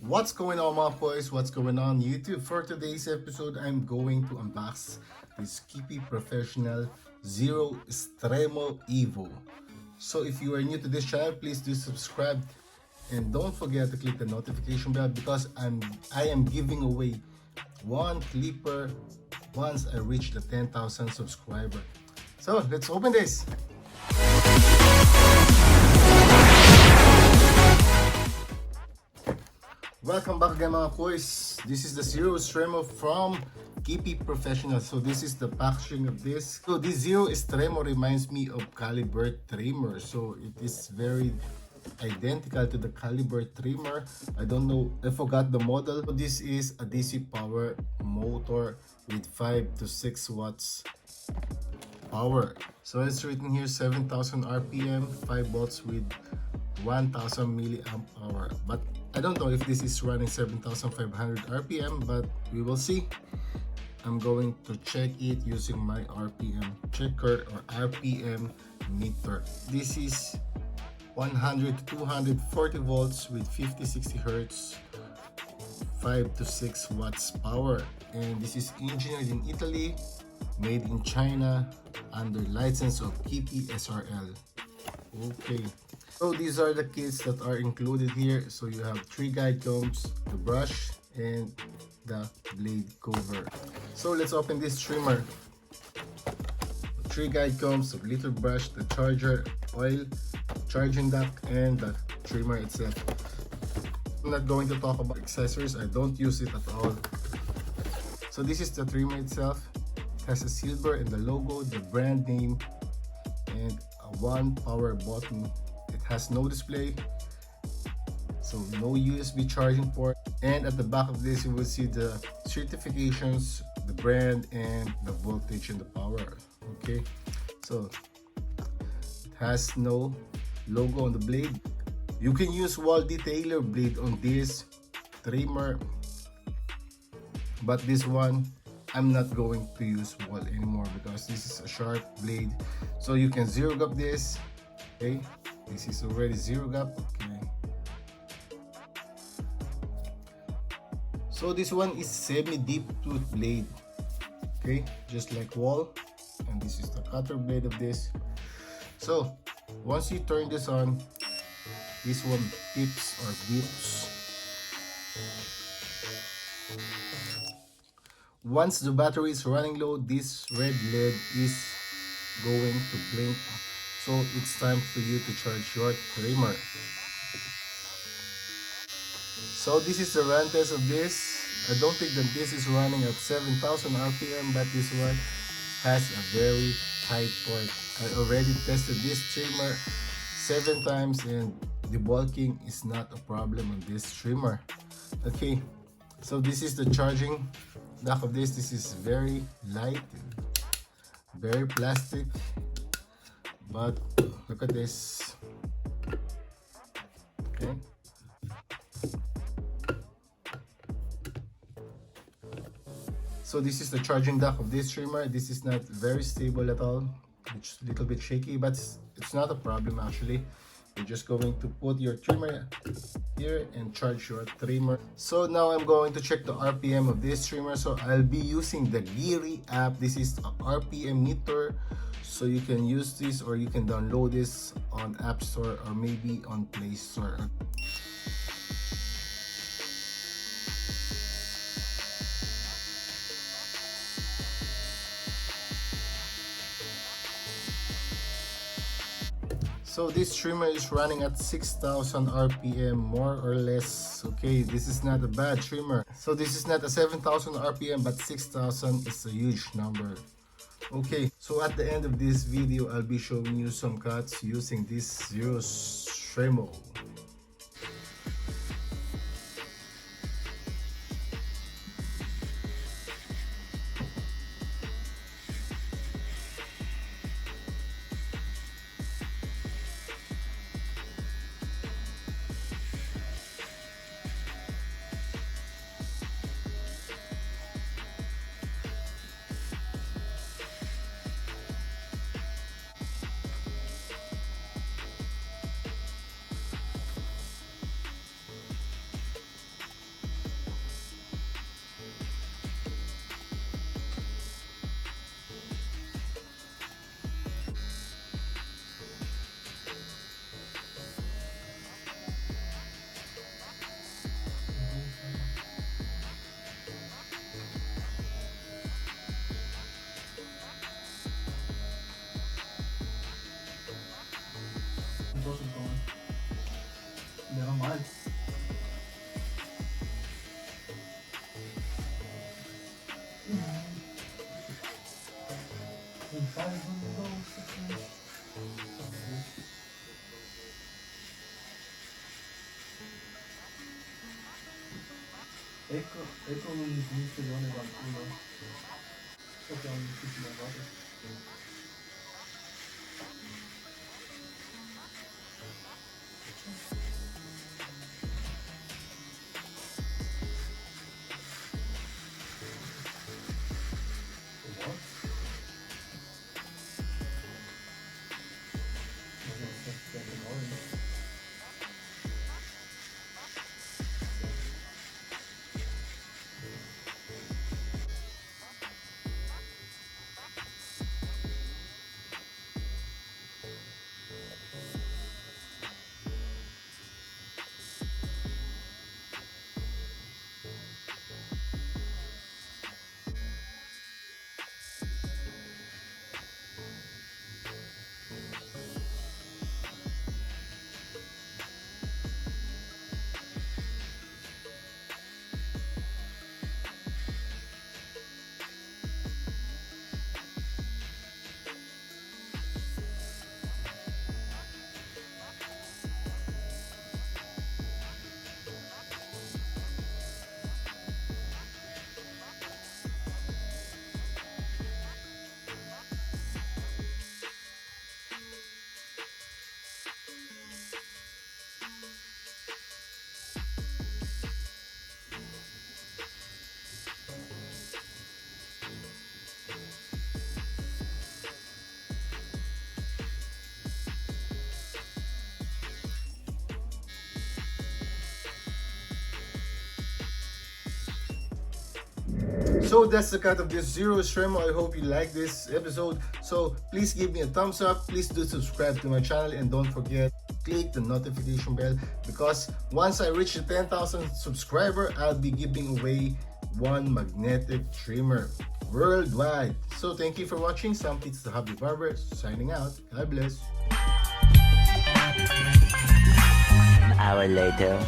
What's going on, mga boys? What's going on YouTube? For today's episode, I'm going to unbox this Kiepe Professional Zero Estremo Evo. So if you are new to this channel, please do subscribe and don't forget to click the notification bell because I am giving away one clipper once I reach the 10,000 subscriber. So let's open this. Welcome back again, mga boys. This is the Zero Estremo from Kiepe Professional. So this is the packaging of this. So this Zero Estremo reminds me of caliber trimmer. So it is very identical to the caliber trimmer. I don't know, I forgot the model. So this is a DC power motor with 5 to 6 watts power. So it's written here 7,000 RPM, 5 volts with 1,000 milliamp hour. But I don't know if this is running 7,500 RPM, but we will see. I'm going to check it using my RPM checker or RPM meter. This is 100 to 240 volts with 50-60 hertz, 5 to 6 watts power. And this is engineered in Italy, made in China, under license of Kiepe SRL. Okay. So these are the kits that are included here. So you have 3 guide combs, the brush, and the blade cover. So let's open this trimmer. 3 guide combs, a little brush, the charger, oil, charging dock, and the trimmer itself. I'm not going to talk about accessories. I don't use it at all. So this is the trimmer itself. It has a silver and the logo, the brand name, and a 1 power button. It has no display, so no USB charging port. And at the back of this, you will see the certifications, the brand, and the voltage and the power. Okay, so it has no logo on the blade. You can use wall detailer blade on this trimmer, but this one I'm not going to use wall anymore because this is a sharp blade. So you can zero gap this. Okay, this is already zero gap. Okay, so this one is semi-deep tooth blade. Okay, just like wall, and this is the cutter blade of this. So once you turn this on, this one beeps or beeps. Once the battery is running low, this red LED is going to blink. So it's time for you to charge your trimmer. So this is the run test of this. I don't think that this is running at 7,000 RPM, but this one has a very high torque. I already tested this trimmer 7 times and debulking is not a problem on this trimmer. Okay, so this is the charging dock of this. This is very light, very plastic. But look at this. Okay. So this is the charging dock of this trimmer. This is not very stable at all. It's a little bit shaky, but it's not a problem actually. You're just going to put your trimmer here and charge your trimmer. So now I'm going to check the RPM of this trimmer. So I'll be using the Geary app. This is a RPM meter. So you can use this or you can download this on App Store or maybe on Play Store. So this trimmer is running at 6,000 RPM, more or less. Okay, this is not a bad trimmer. So this is not a 7,000 RPM, but 6,000 is a huge number. Okay, so at the end of this video, I'll be showing you some cuts using this Zero Estremo. April needs to go on about uno. Okay, I'm just my water. What? I'm gonna set second orange. So that's the cut of this Zero Estremo. I hope you like this episode. So please give me a thumbs up. Please do subscribe to my channel and don't forget click the notification bell because once I reach the 10,000 subscriber, I'll be giving away one magnetic trimmer worldwide. So thank you for watching. Sam Pits the Hobby Barber signing out. God bless. An hour later.